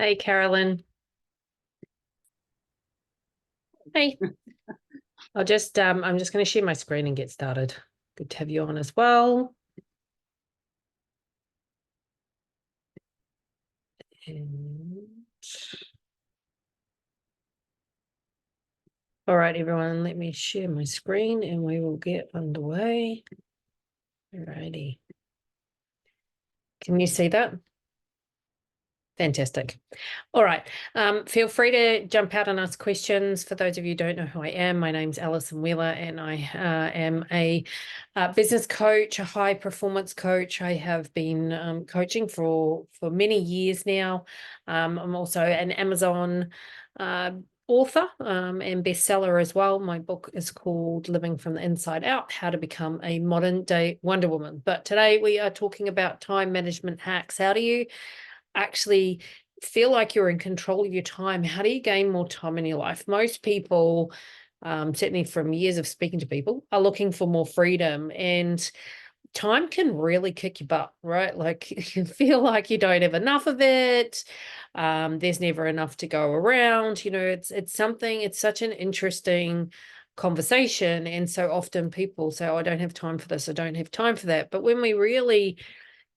Hey, Carolyn. Hey, I'm just going to share my screen and get started. Good to have you on as well. And... All right, everyone, let me share my screen and we will get underway. Alrighty. Can you see that? Fantastic. All right. Feel free to jump out and ask questions. For those of you who don't know who I am, my name's Alison Wheeler, and I am a business coach, a high performance coach. I have been coaching for many years now. I'm also an Amazon author and bestseller as well. My book is called Living from the Inside Out, How to Become a Modern Day Wonder Woman. But today we are talking about time management hacks. How do you actually feel like you're in control of your time? How do you gain more time in your life? Most people, certainly from years of speaking to people, are looking for more freedom, and time can really kick your butt, right? Like you feel like you don't have enough of it. There's never enough to go around. It's such an interesting conversation. And so often people say, oh, I don't have time for this, I don't have time for that. But when we really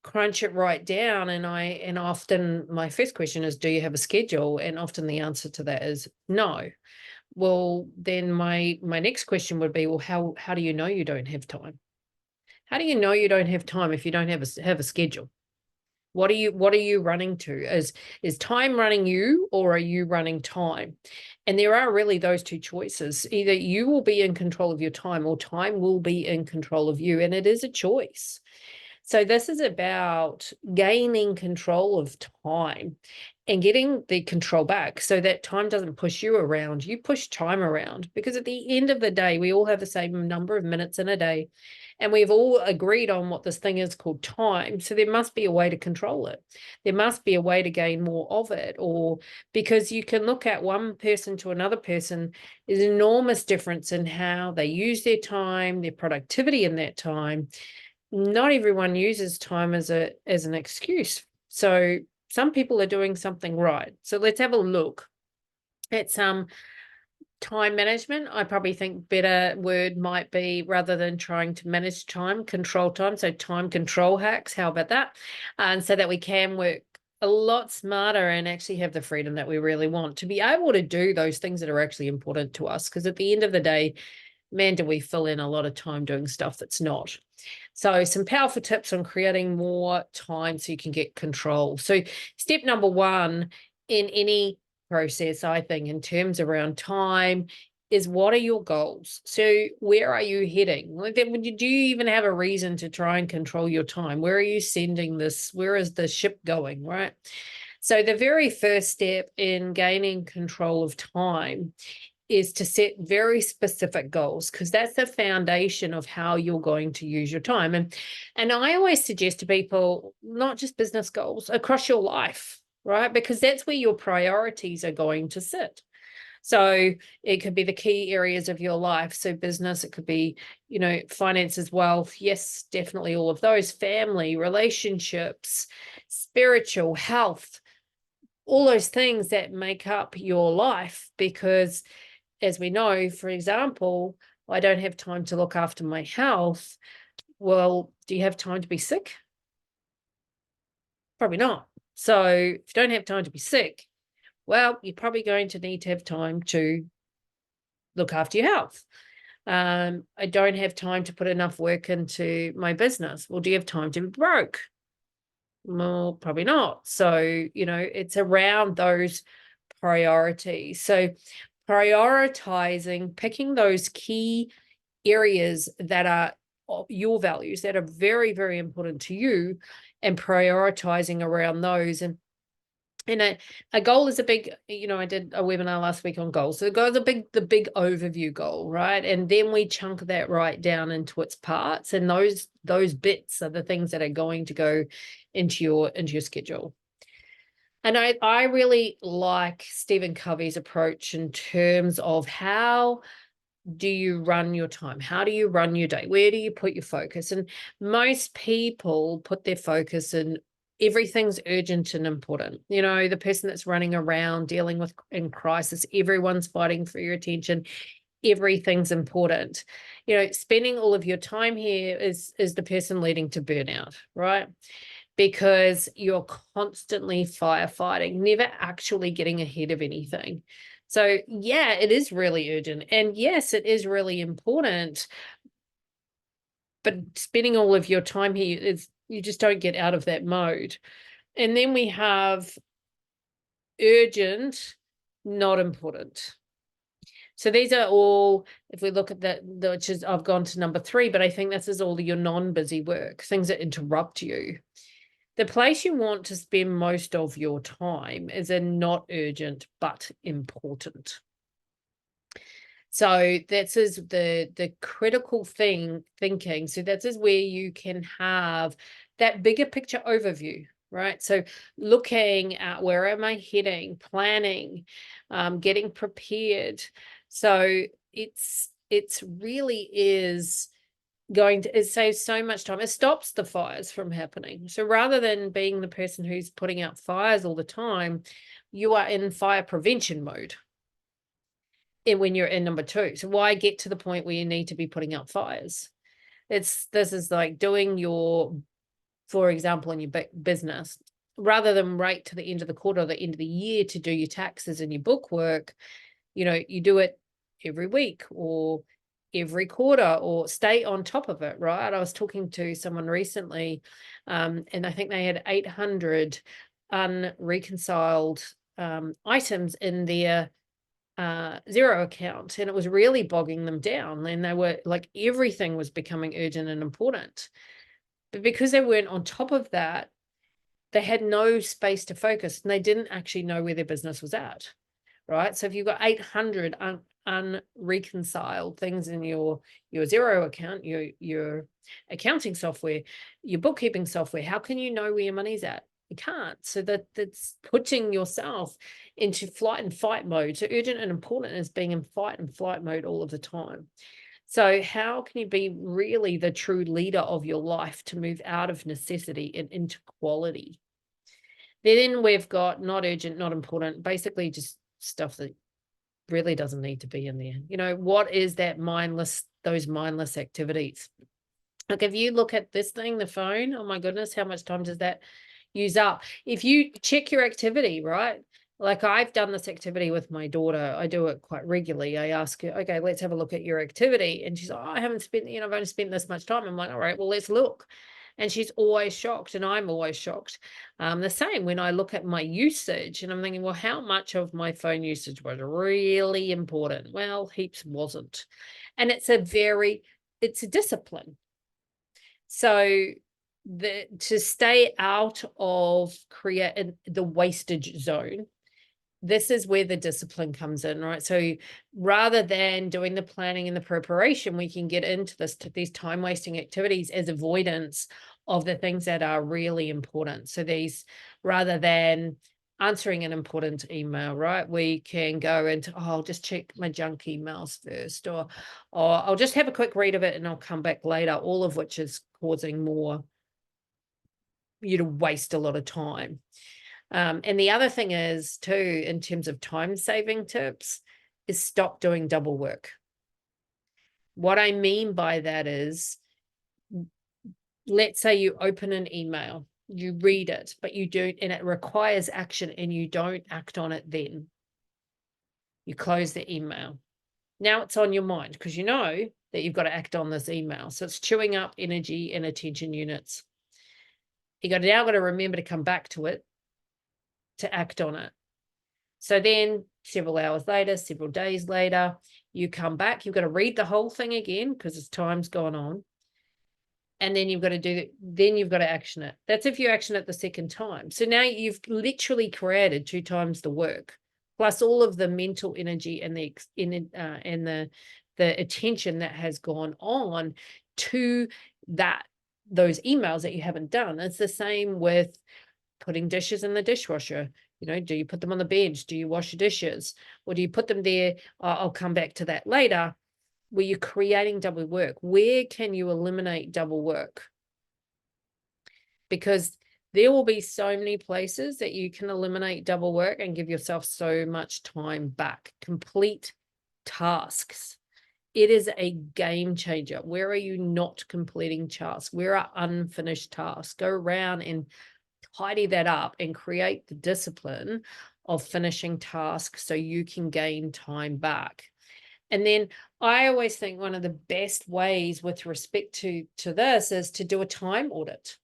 crunch it right down, and often my first question is, do you have a schedule? And often the answer to that is no. Well, then my next question would be, well, how do you know you don't have time? How do you know you don't have time if you don't have a schedule? What are you running to? Is time running you, or are you running time? And there are really those two choices. Either you will be in control of your time, or time will be in control of you. And it is a choice. So this is about gaining control of time and getting the control back so that time doesn't push you around. You push time around, because at the end of the day, we all have the same number of minutes in a day, and we've all agreed on what this thing is called time. So there must be a way to control it. There must be a way to gain more of it, or because you can look at one person to another person, there's an enormous difference in how they use their time, their productivity in that time. Not everyone uses time as an excuse. So some people are doing something right. So let's have a look at some time management. I probably think better word might be, rather than trying to manage time, control time. So time control hacks. How about that? And so that we can work a lot smarter and actually have the freedom that we really want to be able to do those things that are actually important to us. Because at the end of the day, man, do we fill in a lot of time doing stuff that's not. So some powerful tips on creating more time so you can get control. So step number one in any process, I think, in terms around time, is what are your goals? So where are you heading? Do you even have a reason to try and control your time? Where are you sending this? Where is the ship going, right? So the very first step in gaining control of time is to set very specific goals, because that's the foundation of how you're going to use your time. And I always suggest to people, not just business goals, across your life, right? Because that's where your priorities are going to sit. So it could be the key areas of your life. So business, it could be, finances, wealth. Yes, definitely all of those. Family, relationships, spiritual, health, all those things that make up your life. Because as we know, for example, I don't have time to look after my health. Well, do you have time to be sick? Probably not. So if you don't have time to be sick, well, you're probably going to need to have time to look after your health. I don't have time to put enough work into my business. Well, do you have time to be broke? Well, probably not. So, it's around those priorities. So prioritizing, picking those key areas that are your values, that are very, very important to you, and prioritizing around those. And a goal is a big, I did a webinar last week on goals. So the goal is the big overview goal, right? And then we chunk that right down into its parts. And those bits are the things that are going to go into your schedule. And I really like Stephen Covey's approach in terms of how do you run your time? How do you run your day? Where do you put your focus? And most people put their focus in everything's urgent and important. You know, the person that's running around dealing with in crisis, everyone's fighting for your attention. Everything's important. You know, spending all of your time here is the person leading to burnout, right? Because you're constantly firefighting, never actually getting ahead of anything. So yeah, it is really urgent. And yes, it is really important. But spending all of your time here is, you just don't get out of that mode. And then we have urgent, not important. So these are all, if we look at that, which is, I've gone to number 3, but I think this is all your non-busy work, things that interrupt you. The place you want to spend most of your time is in not urgent, but important. So this is the critical thinking. So that is where you can have that bigger picture overview, right? So looking at where am I heading, planning, getting prepared. So it's really is going to, it saves so much time. It stops the fires from happening. So rather than being the person who's putting out fires all the time, you are in fire prevention mode. And when you're in number 2, so why get to the point where you need to be putting out fires? This is like doing your, for example, in your business, rather than wait to the end of the quarter or the end of the year to do your taxes and your bookwork, you know, you do it every week or every quarter, or stay on top of it, right? I was talking to someone recently, and I think they had 800 unreconciled items in their Xero account, and it was really bogging them down. And they were like, everything was becoming urgent and important. But because they weren't on top of that, they had no space to focus, and they didn't actually know where their business was at, right? So if you've got 800 unreconciled things in your Xero account, your accounting software, your bookkeeping software, how can you know where your money's at? You can't. So that's putting yourself into flight and fight mode. So urgent and important is being in fight and flight mode all of the time. So how can you be really the true leader of your life to move out of necessity and into quality? Then we've got not urgent, not important, basically just stuff that really doesn't need to be in there. You know, what is that those mindless activities? Like if you look at this thing, the phone, oh my goodness, how much time does that use up? If you check your activity, right? Like I've done this activity with my daughter. I do it quite regularly. I ask her, okay, let's have a look at your activity. And she's like, oh, I haven't spent, I've only spent this much time. I'm like, all right, well, let's look. And she's always shocked, and I'm always shocked. The same when I look at my usage, and I'm thinking, well, how much of my phone usage was really important? Well, heaps wasn't. And it's a discipline. So to stay out of the wastage zone, this is where the discipline comes in, right? So rather than doing the planning and the preparation, we can get into these time wasting activities as avoidance of the things that are really important. So these, rather than answering an important email, right, we can go into, oh, I'll just check my junk emails first, or I'll just have a quick read of it and I'll come back later, all of which is causing more you to waste a lot of time. And the other thing is too, in terms of time saving tips, is stop doing double work. What I mean by that is, let's say you open an email, you read it, but you don't, and it requires action and you don't act on it then. You close the email. Now it's on your mind because you know that you've got to act on this email. So it's chewing up energy and attention units. You now got to remember to come back to it, to act on it. So then several hours later, several days later, you come back, you've got to read the whole thing again because it's time's gone on. And then you've got to action it. That's if you action it the second time. So now you've literally created 2 times the work, plus all of the mental energy and the attention that has gone on to those emails that you haven't done. It's the same with putting dishes in the dishwasher. You know, do you put them on the bench? Do you wash your dishes? Or do you put them there? I'll come back to that later. Where you're creating double work. Where can you eliminate double work? Because There will be so many places that you can eliminate double work and give yourself so much time back. Complete tasks. It is a game changer. Where are you not completing tasks? Where are unfinished tasks? Go around and tidy that up and create the discipline of finishing tasks so you can gain time back. And then I always think one of the best ways with respect to this is to do a time audit.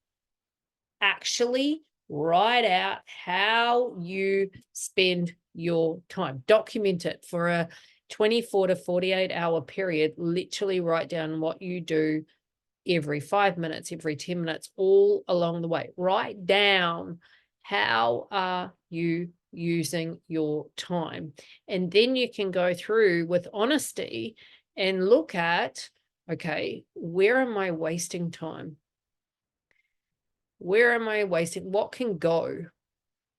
Actually write out how you spend your time. Document it for a 24 to 48 hour period. Literally write down what you do every 5 minutes, every 10 minutes, all along the way. Write down how are you using your time. And then you can go through with honesty and look at, okay, where am I wasting time? Where am I wasting? What can go?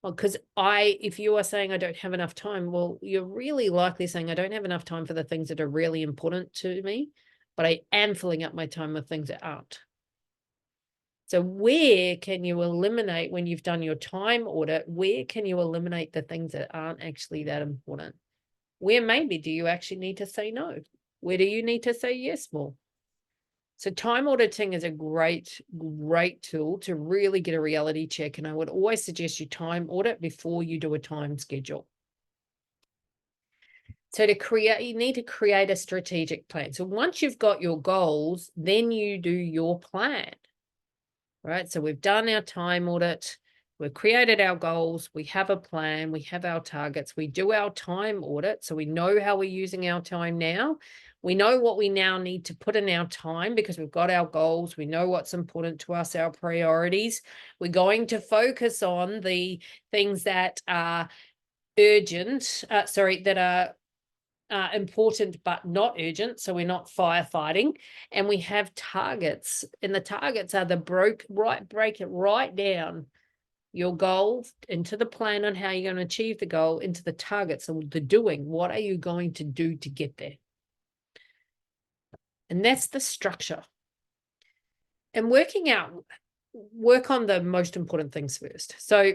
Well, because if you are saying I don't have enough time, well, you're really likely saying I don't have enough time for the things that are really important to me, but I am filling up my time with things that aren't. So where can you eliminate, when you've done your time audit, where can you eliminate the things that aren't actually that important? Where maybe do you actually need to say no? Where do you need to say yes more? So time auditing is a great, great tool to really get a reality check. And I would always suggest you time audit before you do a time schedule. So you need to create a strategic plan. So once you've got your goals, then you do your plan, right? So we've done our time audit. We've created our goals. We have a plan. We have our targets. We do our time audit. So we know how we're using our time now. We know what we now need to put in our time because we've got our goals. We know what's important to us, our priorities. We're going to focus on the things that are urgent, that are important but not urgent, so we're not firefighting. And we have targets, and the targets are break it right down, your goal into the plan on how you're going to achieve the goal, into the targets and the doing. What are you going to do to get there? And that's the structure. And work on the most important things first. So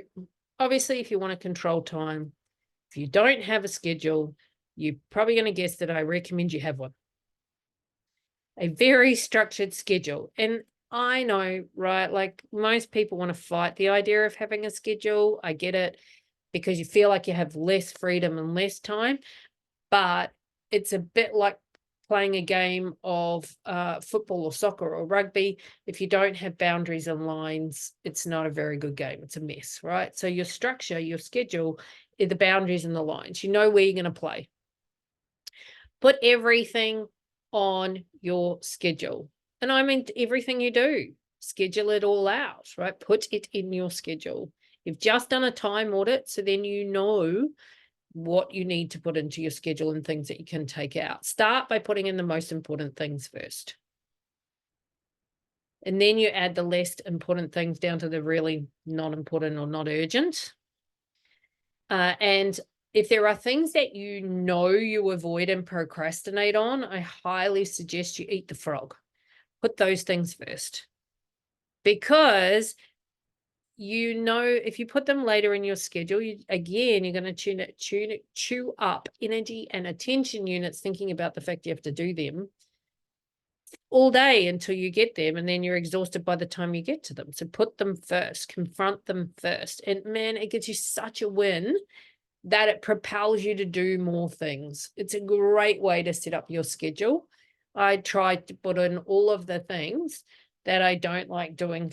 obviously, if you want to control time, if you don't have a schedule, you're probably going to guess that I recommend you have one. A very structured schedule. And I know, right, like most people want to fight the idea of having a schedule. I get it, because you feel like you have less freedom and less time. But it's a bit like playing a game of football or soccer or rugby. If you don't have boundaries and lines, it's not a very good game. It's a mess, right? So your structure, your schedule, is the boundaries and the lines. You know where you're going to play. Put everything on your schedule. And I mean everything you do. Schedule it all out, right? Put it in your schedule. You've just done a time audit, so then you know what you need to put into your schedule and things that you can take out. Start by putting in the most important things first. And then you add the less important things down to the really not important or not urgent. And if there are things that you know you avoid and procrastinate on, I highly suggest you eat the frog. Put those things first. Because you know, if you put them later in your schedule, you're going to chew up energy and attention units thinking about the fact you have to do them all day until you get them, and then you're exhausted by the time you get to them. So put them first, confront them first. And man, it gets you such a win that it propels you to do more things. It's a great way to set up your schedule. I try to put in all of the things that I don't like doing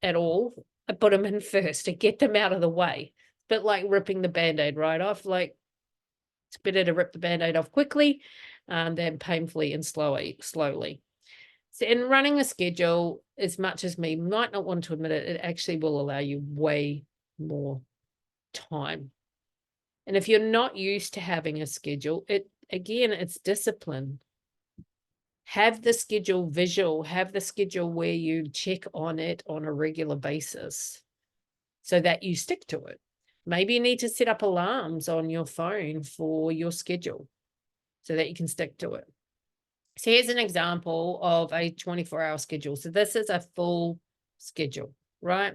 at all. I put them in first to get them out of the way. It's a bit like ripping the Band-Aid right off. Like, it's better to rip the Band-Aid off quickly than painfully and slowly. So in running a schedule, as much as me might not want to admit it, it actually will allow you way more time. And if you're not used to having a schedule, it's discipline. Have the schedule visual, have the schedule where you check on it on a regular basis so that you stick to it. Maybe you need to set up alarms on your phone for your schedule so that you can stick to it. So here's an example of a 24-hour schedule. So this is a full schedule, right?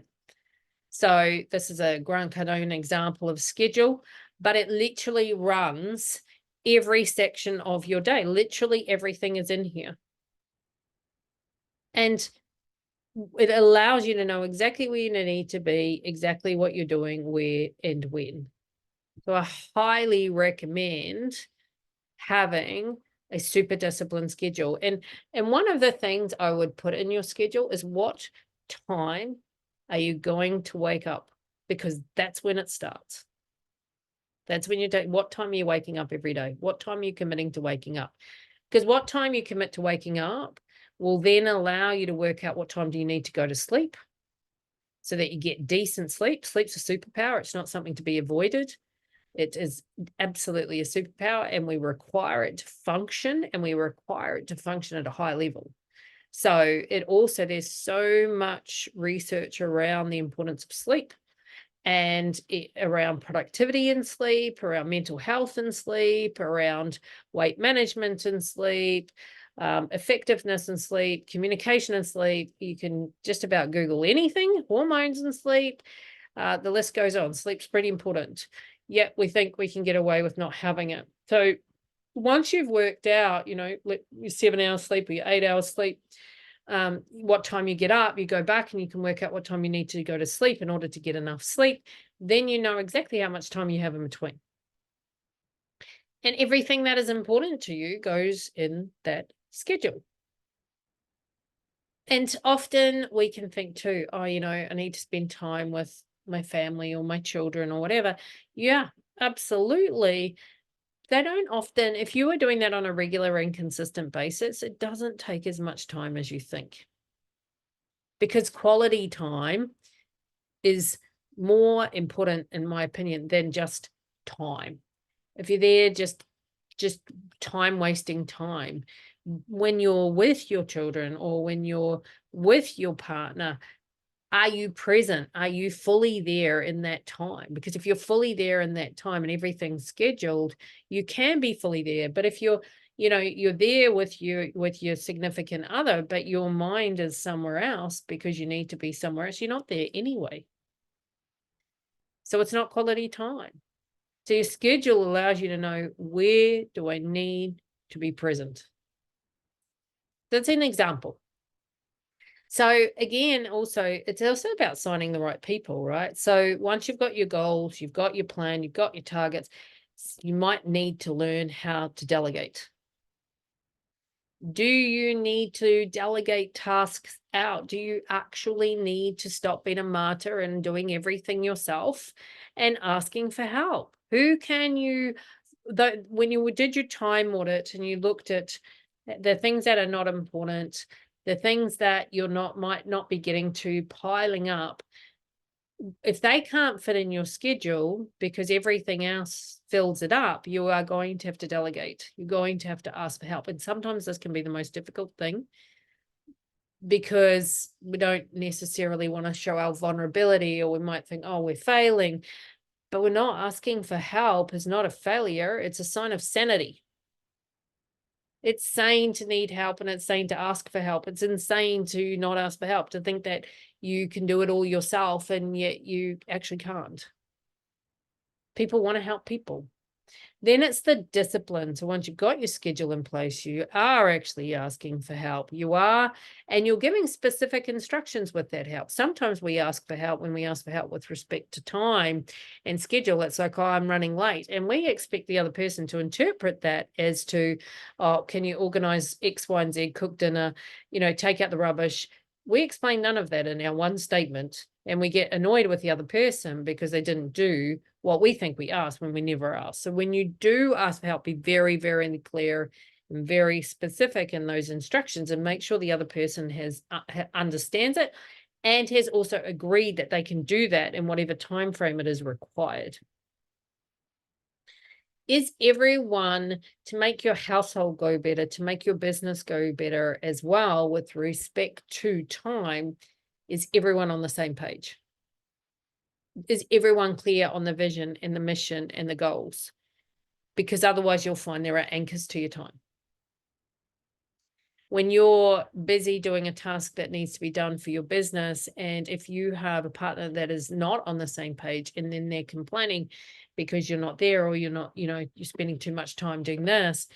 So this is a Grant Cardone example of schedule, but it literally runs every section of your day. Literally everything is in here. And it allows you to know exactly where you need to be, exactly what you're doing, where and when. So I highly recommend having a super disciplined schedule. And one of the things I would put in your schedule is what time are you going to wake up? Because that's when it starts. That's when you do. What time are you waking up every day? What time are you committing to waking up? Because what time you commit to waking up will then allow you to work out what time do you need to go to sleep so that you get decent sleep. Sleep's a superpower. It's not something to be avoided. It is absolutely a superpower, and we require it to function, and we require it to function at a high level. So it also, there's so much research around the importance of sleep and around productivity in sleep, around mental health in sleep, around weight management in sleep, effectiveness in sleep, communication in sleep. You can just about Google anything, hormones in sleep. The list goes on. Sleep's pretty important. Yet we think we can get away with not having it. So once you've worked out, your 7 hours sleep or your 8 hours sleep, what time you get up, you go back and you can work out what time you need to go to sleep in order to get enough sleep. Then you know exactly how much time you have in between. And everything that is important to you goes in that schedule. And often we can think too, oh, I need to spend time with my family or my children or whatever. Yeah, absolutely. They don't often, if you are doing that on a regular and consistent basis, it doesn't take as much time as you think. Because quality time is more important, in my opinion, than just time. If you're there just time wasting time, when you're with your children or when you're with your partner, are you present? Are you fully there in that time? Because if you're fully there in that time and everything's scheduled, you can be fully there. But if you're there with your significant other, but your mind is somewhere else because you need to be somewhere else, you're not there anyway. So it's not quality time. So your schedule allows you to know, where do I need to be present? That's an example. So again, it's also about signing the right people, right? So once you've got your goals, you've got your plan, you've got your targets, you might need to learn how to delegate. Do you need to delegate tasks out? Do you actually need to stop being a martyr and doing everything yourself and asking for help? Who can you, when you did your time audit and you looked at the things that are not important, the things that might not be getting to piling up, if they can't fit in your schedule because everything else fills it up, you are going to have to delegate. You're going to have to ask for help. And sometimes this can be the most difficult thing because we don't necessarily want to show our vulnerability, or we might think, oh, we're failing. But we're not. Asking for help is not a failure. It's a sign of sanity. It's sane to need help, and it's sane to ask for help. It's insane to not ask for help, to think that you can do it all yourself and yet you actually can't. People want to help people. Then it's the discipline. So once you've got your schedule in place, you are actually asking for help. You are, and you're giving specific instructions with that help. Sometimes we ask for help when we ask for help with respect to time and schedule. It's like, oh, I'm running late. And we expect the other person to interpret that as to, oh, can you organize X, Y, and Z, cook dinner, take out the rubbish. We explain none of that in our one statement, and we get annoyed with the other person because they didn't do what we think we asked when we never asked. So when you do ask for help, be very, very clear and very specific in those instructions, and make sure the other person has understands it and has also agreed that they can do that in whatever time frame it is required. Is everyone, to make your household go better, to make your business go better as well with respect to time, is everyone on the same page? Is everyone clear on the vision and the mission and the goals? Because otherwise you'll find there are anchors to your time. when you're busy doing a task that needs to be done for your business, and if you have a partner that is not on the same page, and then they're complaining because you're not there, or you're not, you're spending too much time doing this,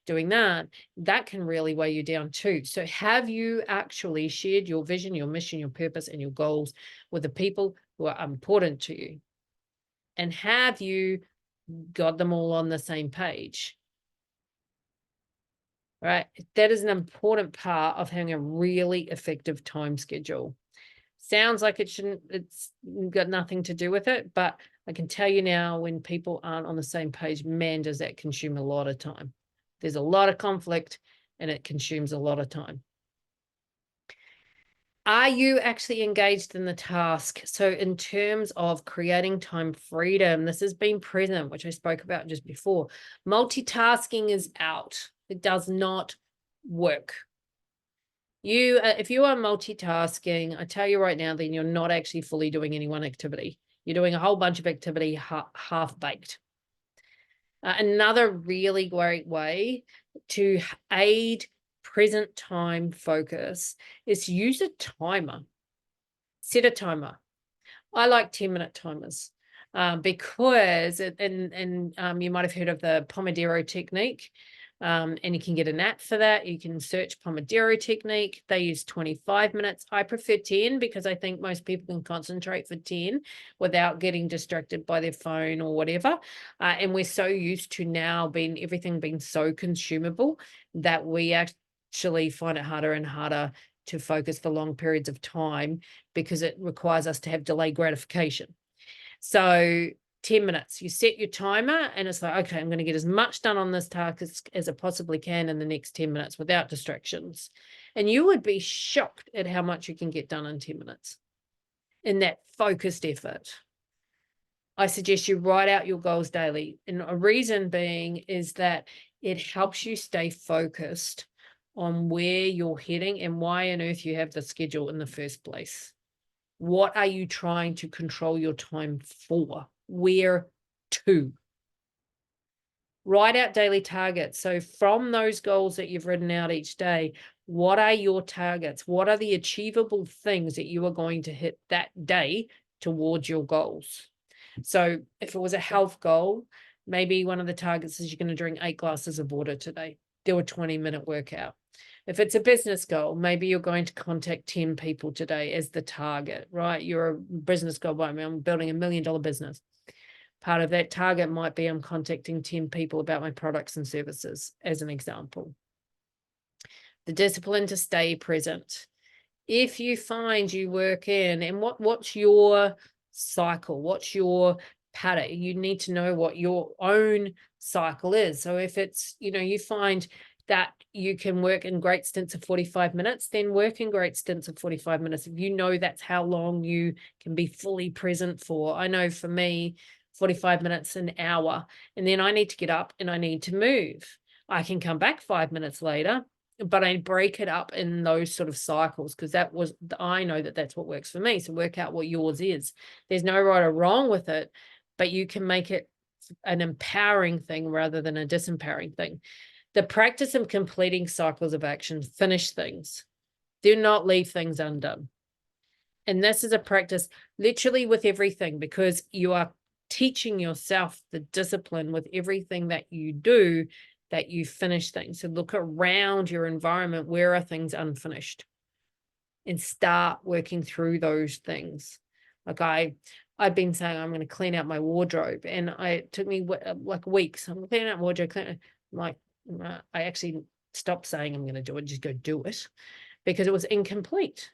doing that, that can really weigh you down too. So have you actually shared your vision, your mission, your purpose, and your goals with the people who are important to you? And have you got them all on the same page? Right? That is an important part of having a really effective time schedule. Sounds like it's got nothing to do with it, but I can tell you now, when people aren't on the same page, man, does that consume a lot of time. There's a lot of conflict and it consumes a lot of time. Are you actually engaged in the task? So in terms of creating time freedom, this has been present, which I spoke about just before. Multitasking is out. It does not work. If you are multitasking, I tell you right now, then you're not actually fully doing any one activity. You're doing a whole bunch of activity half-baked. Another really great way to aid present time focus is to use a timer. Set a timer. I like 10-minute timers because, you might have heard of the Pomodoro technique. And you can get an app for that. You can search Pomodoro technique. They use 25 minutes. I prefer 10 because I think most people can concentrate for 10 without getting distracted by their phone or whatever. And we're so used to now everything being so consumable that we actually find it harder and harder to focus for long periods of time because it requires us to have delayed gratification. So 10 minutes, you set your timer and it's like, okay, I'm going to get as much done on this task as I possibly can in the next 10 minutes without distractions. And you would be shocked at how much you can get done in 10 minutes in that focused effort. I suggest you write out your goals daily. And a reason being is that it helps you stay focused on where you're heading and why on earth you have the schedule in the first place. What are you trying to control your time for? Where to? Write out daily targets. So from those goals that you've written out each day, what are your targets? What are the achievable things that you are going to hit that day towards your goals? So if it was a health goal, maybe one of the targets is you're going to drink 8 glasses of water today. Do a 20-minute workout. If it's a business goal, maybe you're going to contact 10 people today as the target, right? You're a business goal. I'm building $1 million business. Part of that target might be I'm contacting 10 people about my products and services, as an example. The discipline to stay present. If you find you work in, and what's your cycle? What's your pattern? You need to know what your own cycle is. So if it's, you find that you can work in great stints of 45 minutes, then work in great stints of 45 minutes. If you know that's how long you can be fully present for. I know for me, 45 minutes, an hour, and then I need to get up and I need to move. I can come back 5 minutes later, but I break it up in those sort of cycles because I know that that's what works for me. So work out what yours is. There's no right or wrong with it, but you can make it an empowering thing rather than a disempowering thing. The practice of completing cycles of action, finish things. Do not leave things undone. And this is a practice literally with everything, because you are teaching yourself the discipline with everything that you do, that you finish things. So look around your environment. Where are things unfinished? And start working through those things. Like I've been saying I'm going to clean out my wardrobe, and it took me like weeks. I'm cleaning out wardrobe. I actually stopped saying I'm going to do it, just go do it, because it was incomplete.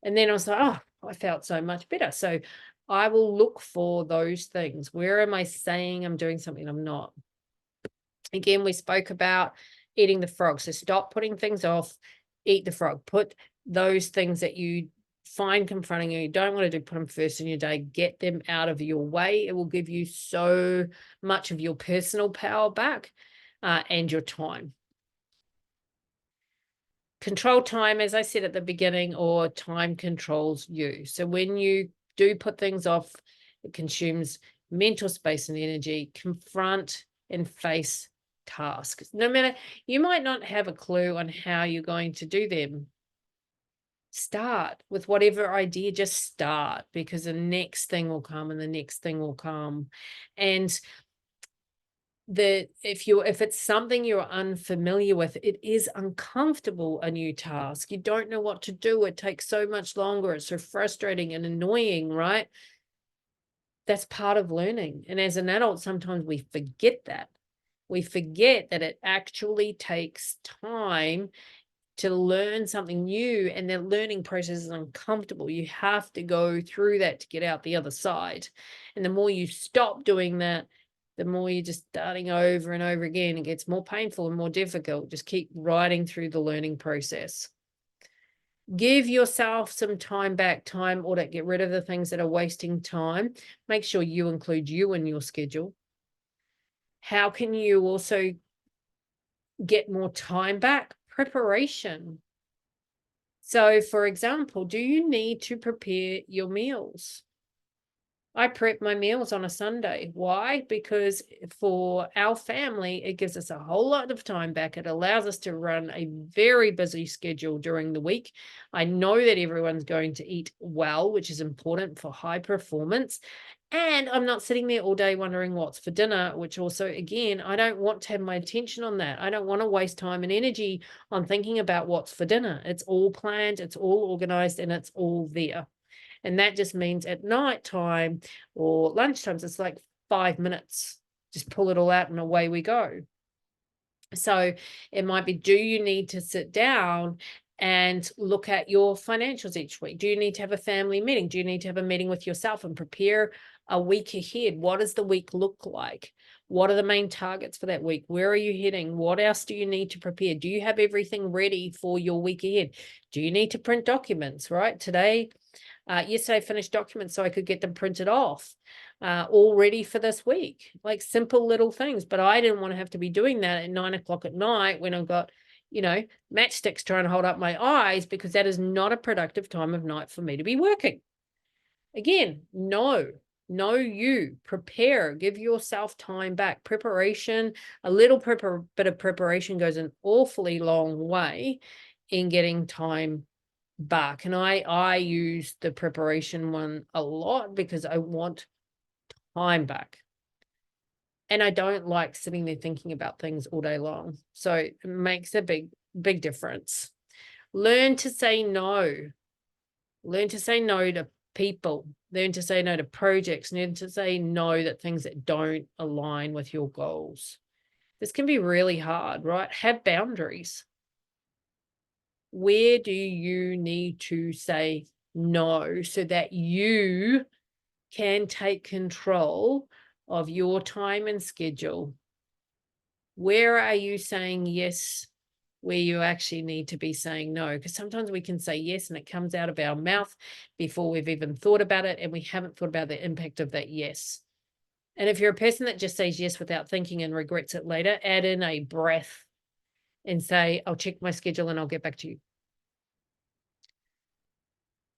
And then I was like, oh, I felt so much better. So I will look for those things. Where am I saying I'm doing something I'm not? Again, we spoke about eating the frog. So stop putting things off, eat the frog. Put those things that you find confronting you don't want to do, put them first in your day, get them out of your way. It will give you so much of your personal power back and your time. Control time, as I said at the beginning, or time controls you. So when you do put things off, it consumes mental space and energy. Confront and face tasks. No matter, you might not have a clue on how you're going to do them. Start with whatever idea, just start, because the next thing will come and the next thing will come. And if it's something you're unfamiliar with, it is uncomfortable, a new task. You don't know what to do. It takes so much longer. It's so frustrating and annoying, right? That's part of learning. And as an adult, sometimes we forget that. We forget that it actually takes time to learn something new, and the learning process is uncomfortable. You have to go through that to get out the other side. And the more you stop doing that, the more you're just starting over and over again. It gets more painful and more difficult. Just keep riding through the learning process. Give yourself some time back, time audit. Get rid of the things that are wasting time. Make sure you include you in your schedule. How can you also get more time back? Preparation. So, for example, do you need to prepare your meals? I prep my meals on a Sunday. Why? Because for our family, it gives us a whole lot of time back. It allows us to run a very busy schedule during the week. I know that everyone's going to eat well, which is important for high performance. And I'm not sitting there all day wondering what's for dinner, which also, again, I don't want to have my attention on that. I don't want to waste time and energy on thinking about what's for dinner. It's all planned, it's all organized, and it's all there. And that just means at night time or lunchtimes, it's like 5 minutes. Just pull it all out and away we go. So it might be, do you need to sit down and look at your financials each week? Do you need to have a family meeting? Do you need to have a meeting with yourself and prepare a week ahead? What does the week look like? What are the main targets for that week? Where are you heading? What else do you need to prepare? Do you have everything ready for your week ahead? Do you need to print documents, right? Yesterday I finished documents so I could get them printed off, all ready for this week. Like simple little things, but I didn't want to have to be doing that at 9 o'clock at night when I've got, matchsticks trying to hold up my eyes, because that is not a productive time of night for me to be working. Again, you prepare, give yourself time back. Preparation, a little bit of preparation goes an awfully long way in getting time back. And I use the preparation one a lot because I want time back. And I don't like sitting there thinking about things all day long. So it makes a big difference. Learn to say no. Learn to say no to people. Learn to say no to projects. Learn to say no to things that don't align with your goals. This can be really hard, right? Have boundaries. Where do you need to say no so that you can take control of your time and schedule? Where are you saying yes where you actually need to be saying no? Because sometimes we can say yes and it comes out of our mouth before we've even thought about it, and we haven't thought about the impact of that yes. And if you're a person that just says yes without thinking and regrets it later, add in a breath and say, I'll check my schedule and I'll get back to you.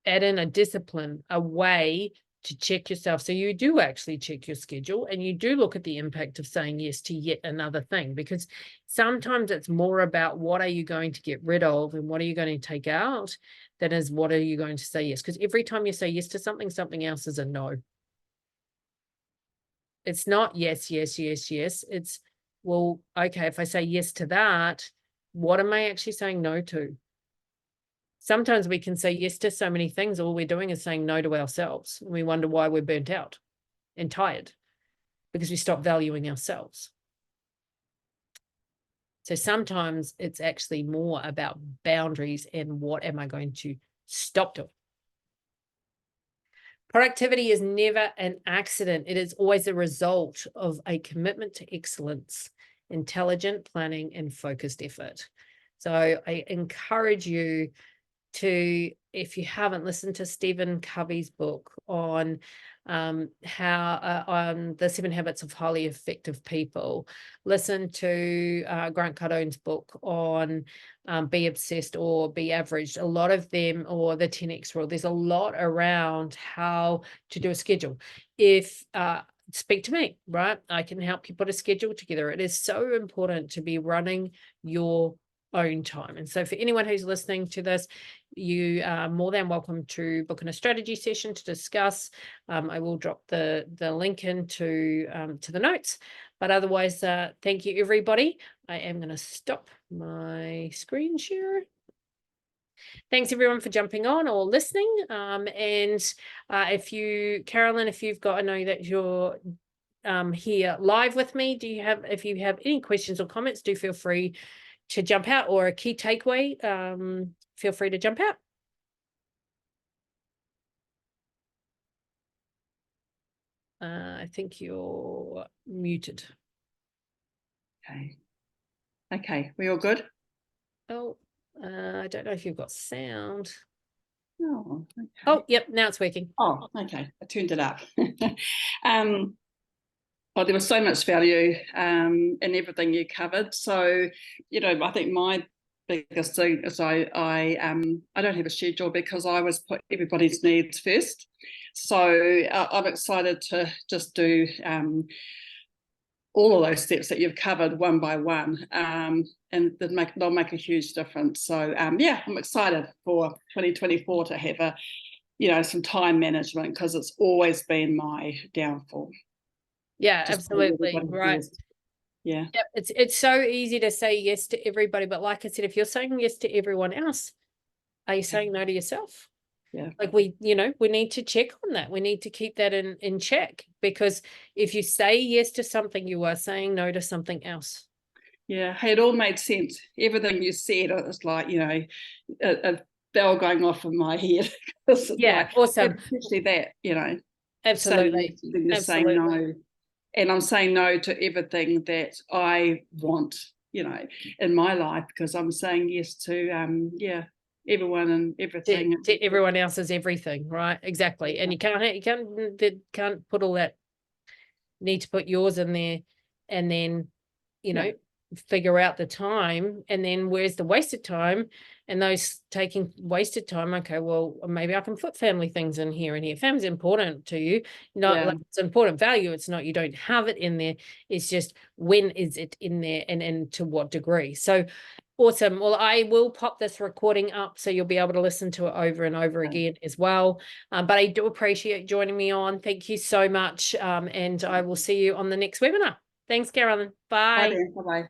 Add in a discipline, a way to check yourself. So you do actually check your schedule and you do look at the impact of saying yes to yet another thing, because sometimes it's more about what are you going to get rid of and what are you going to take out than is what are you going to say yes. Because every time you say yes to something, something else is a no. It's not yes, yes, yes, yes. It's, well, okay, if I say yes to that, what am I actually saying no to? Sometimes we can say yes to so many things. All we're doing is saying no to ourselves. And we wonder why we're burnt out and tired, because we stop valuing ourselves. So sometimes it's actually more about boundaries and what am I going to stop doing. Productivity is never an accident. It is always a result of a commitment to excellence, intelligent planning, and focused effort. So I encourage you to, if you haven't listened to Stephen Covey's book on on the 7 Habits of Highly Effective People, listen to Grant Cardone's book on Be Obsessed or Be Averaged. A lot of them, or the 10X rule, there's a lot around how to do a schedule. If speak to me, right? I can help you put a schedule together. It is so important to be running your own time. And so for anyone who's listening to this, you are more than welcome to book in a strategy session to discuss. I will drop the link into to the notes. But otherwise, thank you, everybody. I am going to stop my screen share. Thanks everyone for jumping on or listening. If you, Carolyn, if you've got, I know that you're here live with me. If you have any questions or comments, do feel free to jump out, or a key takeaway, feel free to jump out. I think you're muted. Okay, we all good? Oh, I don't know if you've got sound. Oh, okay. Oh, yep, now it's working. Oh, okay, I turned it up. Well, there was so much value in everything you covered. So, I think my biggest thing is I don't have a schedule because I always put everybody's needs first. So I'm excited to just do all of those steps that you've covered one by one, and they'll make a huge difference. So yeah, I'm excited for 2024 to have some time management, because it's always been my downfall. Yeah, absolutely right. Yeah. Yep. It's so easy to say yes to everybody, but like I said, if you're saying yes to everyone else, are you saying no to yourself? Yeah. Like we need to check on that. We need to keep that in check, because if you say yes to something, you are saying no to something else. Yeah, it all made sense. Everything you said, it was like, a bell going off in my head. Yeah, like, awesome. Especially that, Absolutely. saying yes, saying no. And I'm saying no to everything that I want, in my life, because I'm saying yes to everyone and everything. To everyone else's everything, right? Exactly. And you can't put all that, need to put yours in there, and then figure out the time, and then where's the wasted time, and those taking wasted time. Okay, well, maybe I can put family things in here and here. Family's important to you, like it's important value. It's not you don't have it in there, it's just when is it in there, and to what degree. So awesome. Well, I will pop this recording up so you'll be able to listen to it over and over again as well. But I do appreciate joining me on. Thank you so much. And I will see you on the next webinar. Thanks, Carolyn. Bye. Bye.